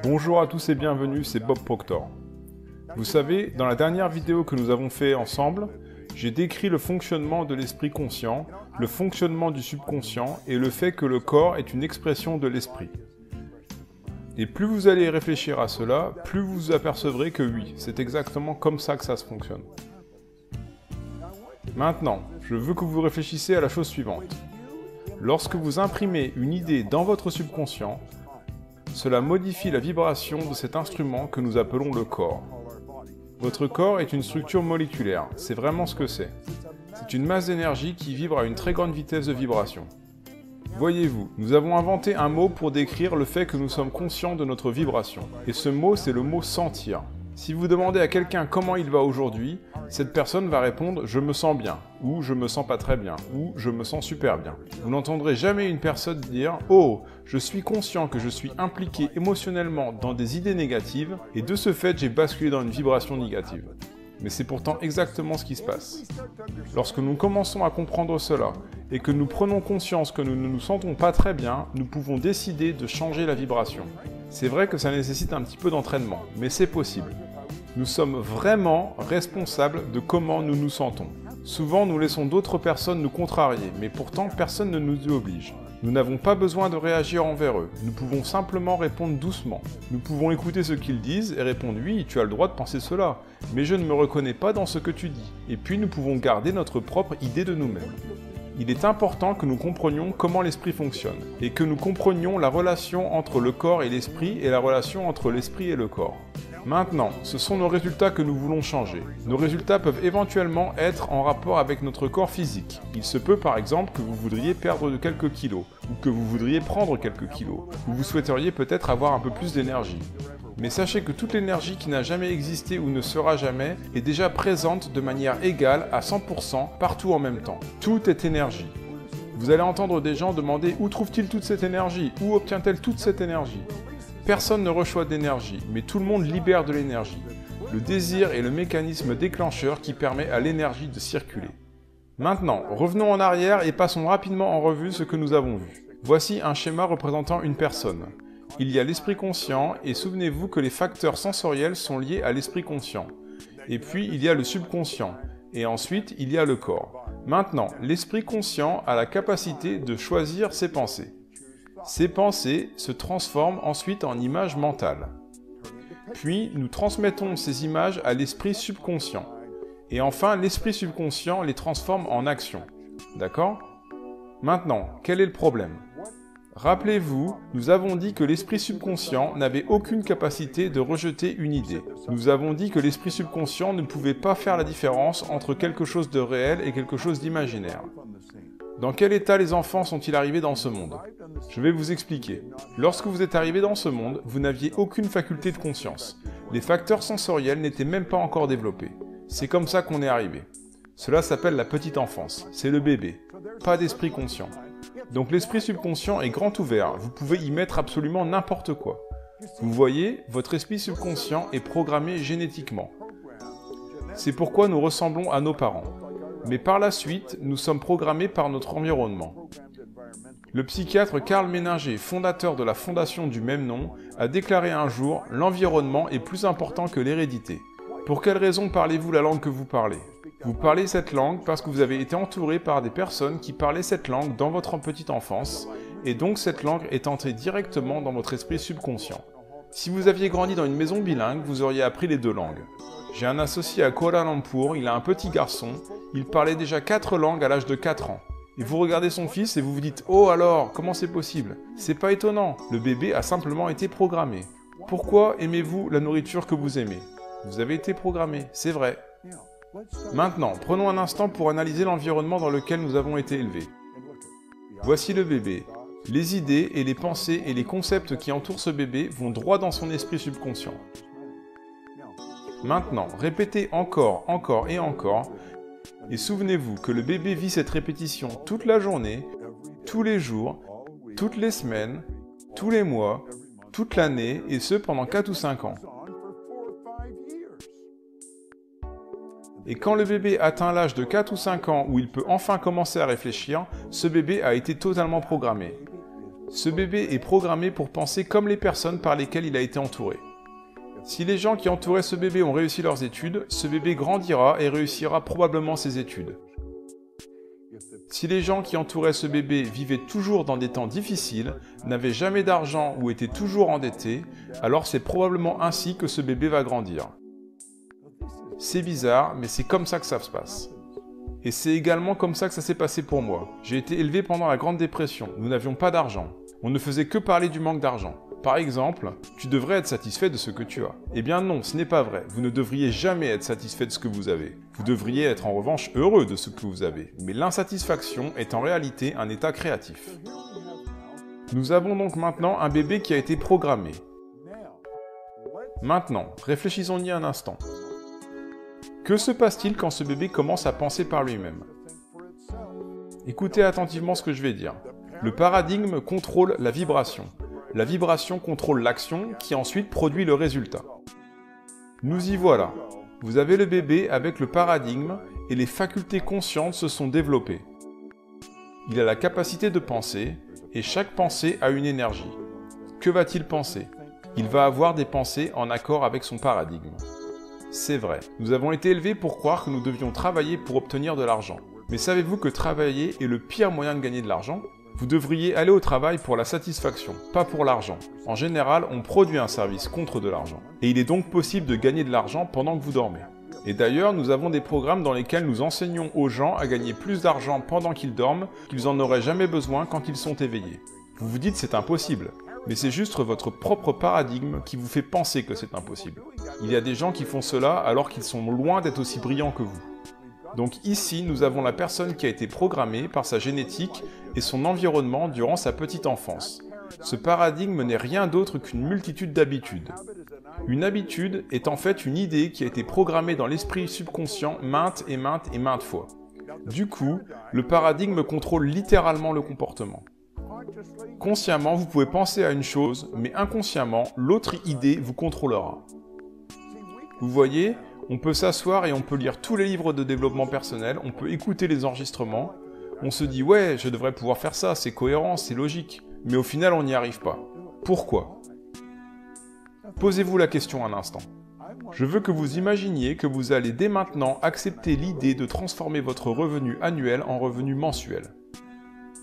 Bonjour à tous et bienvenue, c'est Bob Proctor. Vous savez, dans la dernière vidéo que nous avons fait ensemble, j'ai décrit le fonctionnement de l'esprit conscient, le fonctionnement du subconscient et le fait que le corps est une expression de l'esprit. Et plus vous allez réfléchir à cela, plus vous vous apercevrez que oui, c'est exactement comme ça que ça se fonctionne. Maintenant, je veux que vous réfléchissiez à la chose suivante. Lorsque vous imprimez une idée dans votre subconscient, cela modifie la vibration de cet instrument que nous appelons le corps. Votre corps est une structure moléculaire, c'est vraiment ce que c'est. C'est une masse d'énergie qui vibre à une très grande vitesse de vibration. Voyez-vous, nous avons inventé un mot pour décrire le fait que nous sommes conscients de notre vibration. Et ce mot, c'est le mot « sentir ». Si vous demandez à quelqu'un comment il va aujourd'hui, cette personne va répondre « je me sens bien » ou « je me sens pas très bien » ou « je me sens super bien ». Vous n'entendrez jamais une personne dire « oh, je suis conscient que je suis impliqué émotionnellement dans des idées négatives et de ce fait j'ai basculé dans une vibration négative ». Mais c'est pourtant exactement ce qui se passe. Lorsque nous commençons à comprendre cela et que nous prenons conscience que nous ne nous sentons pas très bien, nous pouvons décider de changer la vibration. C'est vrai que ça nécessite un petit peu d'entraînement, mais c'est possible. Nous sommes vraiment responsables de comment nous nous sentons. Souvent, nous laissons d'autres personnes nous contrarier, mais pourtant personne ne nous y oblige. Nous n'avons pas besoin de réagir envers eux, nous pouvons simplement répondre doucement. Nous pouvons écouter ce qu'ils disent et répondre « oui, tu as le droit de penser cela, mais je ne me reconnais pas dans ce que tu dis ». Et puis nous pouvons garder notre propre idée de nous-mêmes. Il est important que nous comprenions comment l'esprit fonctionne, et que nous comprenions la relation entre le corps et l'esprit et la relation entre l'esprit et le corps. Maintenant, ce sont nos résultats que nous voulons changer. Nos résultats peuvent éventuellement être en rapport avec notre corps physique. Il se peut par exemple que vous voudriez perdre de quelques kilos, ou que vous voudriez prendre quelques kilos, ou vous souhaiteriez peut-être avoir un peu plus d'énergie. Mais sachez que toute l'énergie qui n'a jamais existé ou ne sera jamais est déjà présente de manière égale à 100% partout en même temps. Tout est énergie. Vous allez entendre des gens demander où trouve-t-il toute cette énergie? Où obtient-elle toute cette énergie? Personne ne reçoit d'énergie, mais tout le monde libère de l'énergie. Le désir est le mécanisme déclencheur qui permet à l'énergie de circuler. Maintenant, revenons en arrière et passons rapidement en revue ce que nous avons vu. Voici un schéma représentant une personne. Il y a l'esprit conscient, et souvenez-vous que les facteurs sensoriels sont liés à l'esprit conscient. Et puis, il y a le subconscient, et ensuite, il y a le corps. Maintenant, l'esprit conscient a la capacité de choisir ses pensées. Ces pensées se transforment ensuite en images mentales. Puis, nous transmettons ces images à l'esprit subconscient. Et enfin, l'esprit subconscient les transforme en actions. D'accord? Maintenant, quel est le problème? Rappelez-vous, nous avons dit que l'esprit subconscient n'avait aucune capacité de rejeter une idée. Nous avons dit que l'esprit subconscient ne pouvait pas faire la différence entre quelque chose de réel et quelque chose d'imaginaire. Dans quel état les enfants sont-ils arrivés dans ce monde? Je vais vous expliquer. Lorsque vous êtes arrivé dans ce monde, vous n'aviez aucune faculté de conscience. Les facteurs sensoriels n'étaient même pas encore développés. C'est comme ça qu'on est arrivé. Cela s'appelle la petite enfance. C'est le bébé. Pas d'esprit conscient. Donc l'esprit subconscient est grand ouvert. Vous pouvez y mettre absolument n'importe quoi. Vous voyez, votre esprit subconscient est programmé génétiquement. C'est pourquoi nous ressemblons à nos parents. Mais par la suite, nous sommes programmés par notre environnement. Le psychiatre Karl Menninger, fondateur de la fondation du même nom, a déclaré un jour « L'environnement est plus important que l'hérédité ». Pour quelle raison parlez-vous la langue que vous parlez? Vous parlez cette langue parce que vous avez été entouré par des personnes qui parlaient cette langue dans votre petite enfance, et donc cette langue est entrée directement dans votre esprit subconscient. Si vous aviez grandi dans une maison bilingue, vous auriez appris les deux langues. J'ai un associé à Kuala Lumpur, il a un petit garçon, il parlait déjà 4 langues à l'âge de 4 ans. Et vous regardez son fils et vous vous dites « Oh alors, comment c'est possible ?» C'est pas étonnant, le bébé a simplement été programmé. Pourquoi aimez-vous la nourriture que vous aimez? Vous avez été programmé, c'est vrai. Maintenant, prenons un instant pour analyser l'environnement dans lequel nous avons été élevés. Voici le bébé. Les idées et les pensées et les concepts qui entourent ce bébé vont droit dans son esprit subconscient. Maintenant, répétez encore, encore et encore, et souvenez-vous que le bébé vit cette répétition toute la journée, tous les jours, toutes les semaines, tous les mois, toute l'année, et ce pendant 4 ou 5 ans. Et quand le bébé atteint l'âge de 4 ou 5 ans où il peut enfin commencer à réfléchir, ce bébé a été totalement programmé. Ce bébé est programmé pour penser comme les personnes par lesquelles il a été entouré. Si les gens qui entouraient ce bébé ont réussi leurs études, ce bébé grandira et réussira probablement ses études. Si les gens qui entouraient ce bébé vivaient toujours dans des temps difficiles, n'avaient jamais d'argent ou étaient toujours endettés, alors c'est probablement ainsi que ce bébé va grandir. C'est bizarre, mais c'est comme ça que ça se passe. Et c'est également comme ça que ça s'est passé pour moi. J'ai été élevé pendant la Grande Dépression, nous n'avions pas d'argent. On ne faisait que parler du manque d'argent. Par exemple, tu devrais être satisfait de ce que tu as. Eh bien non, ce n'est pas vrai. Vous ne devriez jamais être satisfait de ce que vous avez. Vous devriez être en revanche heureux de ce que vous avez. Mais l'insatisfaction est en réalité un état créatif. Nous avons donc maintenant un bébé qui a été programmé. Maintenant, réfléchissons-y un instant. Que se passe-t-il quand ce bébé commence à penser par lui-même? Écoutez attentivement ce que je vais dire. Le paradigme contrôle la vibration. La vibration contrôle l'action qui ensuite produit le résultat. Nous y voilà. Vous avez le bébé avec le paradigme et les facultés conscientes se sont développées. Il a la capacité de penser et chaque pensée a une énergie. Que va-t-il penser? Il va avoir des pensées en accord avec son paradigme. C'est vrai, nous avons été élevés pour croire que nous devions travailler pour obtenir de l'argent. Mais savez-vous que travailler est le pire moyen de gagner de l'argent? Vous devriez aller au travail pour la satisfaction, pas pour l'argent. En général, on produit un service contre de l'argent. Et il est donc possible de gagner de l'argent pendant que vous dormez. Et d'ailleurs, nous avons des programmes dans lesquels nous enseignons aux gens à gagner plus d'argent pendant qu'ils dorment qu'ils en auraient jamais besoin quand ils sont éveillés. Vous vous dites c'est impossible. Mais c'est juste votre propre paradigme qui vous fait penser que c'est impossible. Il y a des gens qui font cela alors qu'ils sont loin d'être aussi brillants que vous. Donc ici, nous avons la personne qui a été programmée par sa génétique et son environnement durant sa petite enfance. Ce paradigme n'est rien d'autre qu'une multitude d'habitudes. Une habitude est en fait une idée qui a été programmée dans l'esprit subconscient maintes et maintes fois. Du coup, le paradigme contrôle littéralement le comportement. Consciemment, vous pouvez penser à une chose, mais inconsciemment, l'autre idée vous contrôlera. Vous voyez, on peut s'asseoir et on peut lire tous les livres de développement personnel, on peut écouter les enregistrements, on se dit « ouais, je devrais pouvoir faire ça, c'est cohérent, c'est logique », mais au final on n'y arrive pas. Pourquoi? Posez-vous la question un instant. Je veux que vous imaginiez que vous allez dès maintenant accepter l'idée de transformer votre revenu annuel en revenu mensuel.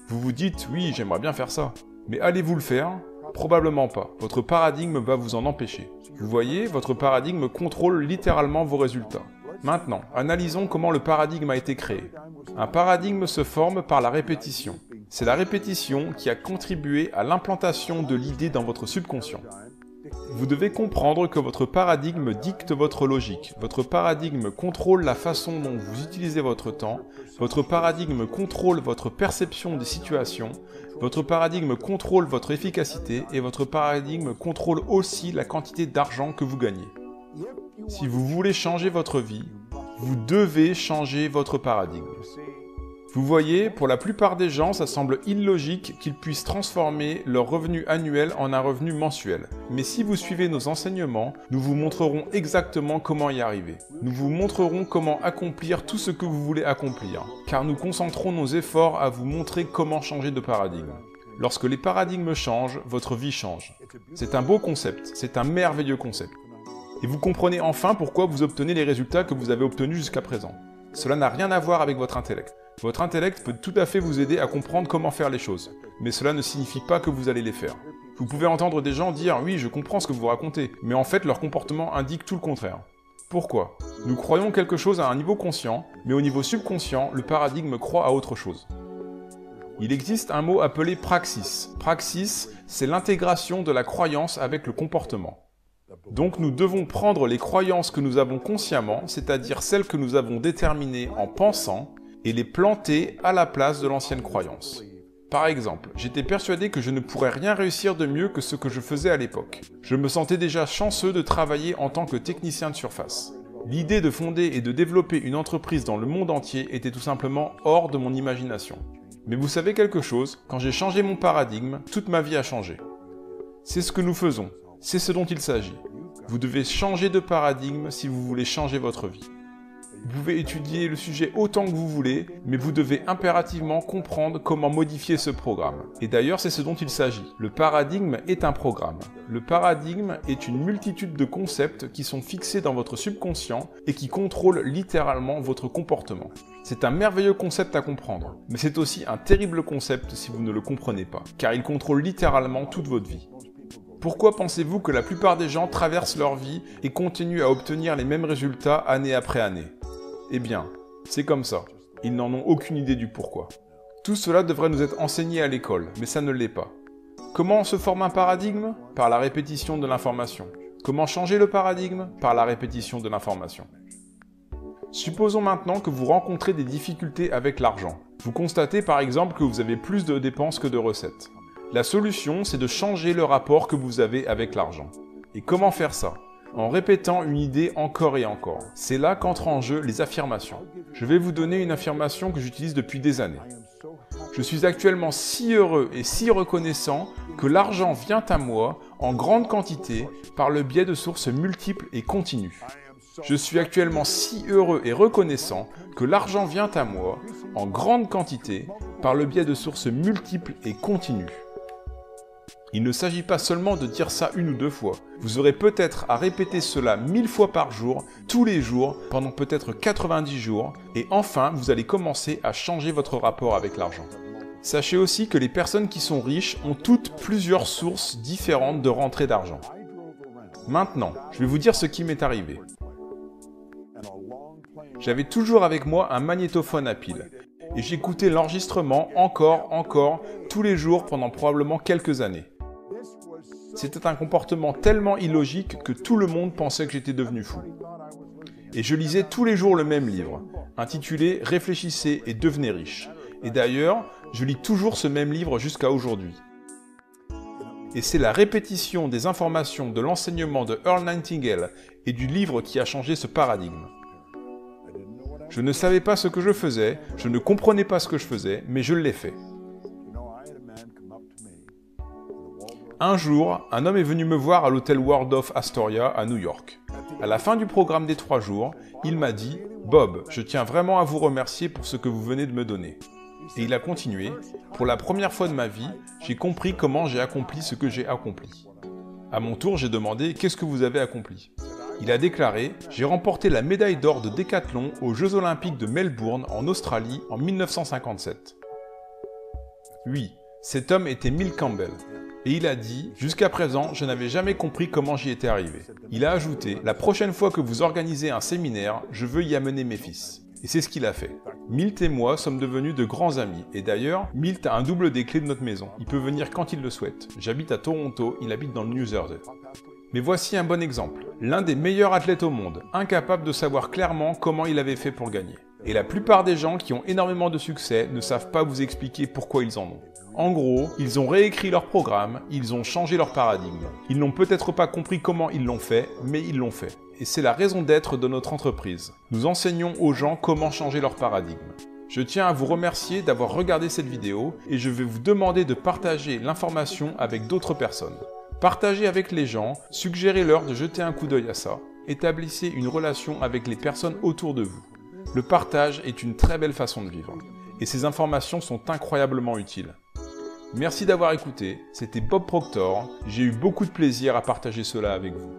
Vous vous dites « oui, j'aimerais bien faire ça », mais allez-vous le faire? Probablement pas. Votre paradigme va vous en empêcher. Vous voyez, votre paradigme contrôle littéralement vos résultats. Maintenant, analysons comment le paradigme a été créé. Un paradigme se forme par la répétition. C'est la répétition qui a contribué à l'implantation de l'idée dans votre subconscient. Vous devez comprendre que votre paradigme dicte votre logique. Votre paradigme contrôle la façon dont vous utilisez votre temps. Votre paradigme contrôle votre perception des situations. Votre paradigme contrôle votre efficacité et votre paradigme contrôle aussi la quantité d'argent que vous gagnez. Si vous voulez changer votre vie, vous devez changer votre paradigme. Vous voyez, pour la plupart des gens, ça semble illogique qu'ils puissent transformer leur revenu annuel en un revenu mensuel. Mais si vous suivez nos enseignements, nous vous montrerons exactement comment y arriver. Nous vous montrerons comment accomplir tout ce que vous voulez accomplir, car nous concentrons nos efforts à vous montrer comment changer de paradigme. Lorsque les paradigmes changent, votre vie change. C'est un beau concept, c'est un merveilleux concept. Et vous comprenez enfin pourquoi vous obtenez les résultats que vous avez obtenus jusqu'à présent. Cela n'a rien à voir avec votre intellect. Votre intellect peut tout à fait vous aider à comprendre comment faire les choses, mais cela ne signifie pas que vous allez les faire. Vous pouvez entendre des gens dire « oui, je comprends ce que vous racontez », mais en fait leur comportement indique tout le contraire. Pourquoi? Nous croyons quelque chose à un niveau conscient, mais au niveau subconscient, le paradigme croit à autre chose. Il existe un mot appelé praxis. Praxis, c'est l'intégration de la croyance avec le comportement. Donc nous devons prendre les croyances que nous avons consciemment, c'est-à-dire celles que nous avons déterminées en pensant, et les planter à la place de l'ancienne croyance. Par exemple, j'étais persuadé que je ne pourrais rien réussir de mieux que ce que je faisais à l'époque. Je me sentais déjà chanceux de travailler en tant que technicien de surface. L'idée de fonder et de développer une entreprise dans le monde entier était tout simplement hors de mon imagination. Mais vous savez quelque chose, quand j'ai changé mon paradigme, toute ma vie a changé. C'est ce que nous faisons, c'est ce dont il s'agit. Vous devez changer de paradigme si vous voulez changer votre vie. Vous pouvez étudier le sujet autant que vous voulez, mais vous devez impérativement comprendre comment modifier ce programme. Et d'ailleurs, c'est ce dont il s'agit. Le paradigme est un programme. Le paradigme est une multitude de concepts qui sont fixés dans votre subconscient et qui contrôlent littéralement votre comportement. C'est un merveilleux concept à comprendre, mais c'est aussi un terrible concept si vous ne le comprenez pas, car il contrôle littéralement toute votre vie. Pourquoi pensez-vous que la plupart des gens traversent leur vie et continuent à obtenir les mêmes résultats année après année? Eh bien, c'est comme ça. Ils n'en ont aucune idée du pourquoi. Tout cela devrait nous être enseigné à l'école, mais ça ne l'est pas. Comment se forme un paradigme? Par la répétition de l'information. Comment changer le paradigme? Par la répétition de l'information. Supposons maintenant que vous rencontrez des difficultés avec l'argent. Vous constatez par exemple que vous avez plus de dépenses que de recettes. La solution, c'est de changer le rapport que vous avez avec l'argent. Et comment faire ça? En répétant une idée encore et encore. C'est là qu'entrent en jeu les affirmations. Je vais vous donner une affirmation que j'utilise depuis des années. Je suis actuellement si heureux et si reconnaissant que l'argent vient à moi en grande quantité par le biais de sources multiples et continues. Je suis actuellement si heureux et reconnaissant que l'argent vient à moi en grande quantité par le biais de sources multiples et continues. Il ne s'agit pas seulement de dire ça une ou deux fois. Vous aurez peut-être à répéter cela 1000 fois par jour, tous les jours, pendant peut-être 90 jours, et enfin, vous allez commencer à changer votre rapport avec l'argent. Sachez aussi que les personnes qui sont riches ont toutes plusieurs sources différentes de rentrée d'argent. Maintenant, je vais vous dire ce qui m'est arrivé. J'avais toujours avec moi un magnétophone à pile, et j'écoutais l'enregistrement encore, tous les jours pendant probablement quelques années. C'était un comportement tellement illogique que tout le monde pensait que j'étais devenu fou. Et je lisais tous les jours le même livre, intitulé « Réfléchissez et devenez riche ». Et d'ailleurs, je lis toujours ce même livre jusqu'à aujourd'hui. Et c'est la répétition des informations de l'enseignement de Earl Nightingale et du livre qui a changé ce paradigme. Je ne savais pas ce que je faisais, je ne comprenais pas ce que je faisais, mais je l'ai fait. Un jour, un homme est venu me voir à l'hôtel Waldorf Astoria à New York. À la fin du programme des 3 jours, il m'a dit « Bob, je tiens vraiment à vous remercier pour ce que vous venez de me donner. » Et il a continué « Pour la première fois de ma vie, j'ai compris comment j'ai accompli ce que j'ai accompli. » À mon tour, j'ai demandé « Qu'est-ce que vous avez accompli ?» Il a déclaré « J'ai remporté la médaille d'or de décathlon aux Jeux Olympiques de Melbourne en Australie en 1957. » Oui, cet homme était Mill Campbell. Et il a dit « Jusqu'à présent, je n'avais jamais compris comment j'y étais arrivé. » Il a ajouté « La prochaine fois que vous organisez un séminaire, je veux y amener mes fils. » Et c'est ce qu'il a fait. Milt et moi sommes devenus de grands amis. Et d'ailleurs, Milt a un double des clés de notre maison. Il peut venir quand il le souhaite. J'habite à Toronto, il habite dans le New Jersey. Mais voici un bon exemple. L'un des meilleurs athlètes au monde, incapable de savoir clairement comment il avait fait pour gagner. Et la plupart des gens qui ont énormément de succès ne savent pas vous expliquer pourquoi ils en ont. En gros, ils ont réécrit leur programme, ils ont changé leur paradigme. Ils n'ont peut-être pas compris comment ils l'ont fait, mais ils l'ont fait. Et c'est la raison d'être de notre entreprise. Nous enseignons aux gens comment changer leur paradigme. Je tiens à vous remercier d'avoir regardé cette vidéo et je vais vous demander de partager l'information avec d'autres personnes. Partagez avec les gens, suggérez-leur de jeter un coup d'œil à ça. Établissez une relation avec les personnes autour de vous. Le partage est une très belle façon de vivre. Et ces informations sont incroyablement utiles. Merci d'avoir écouté, c'était Bob Proctor, j'ai eu beaucoup de plaisir à partager cela avec vous.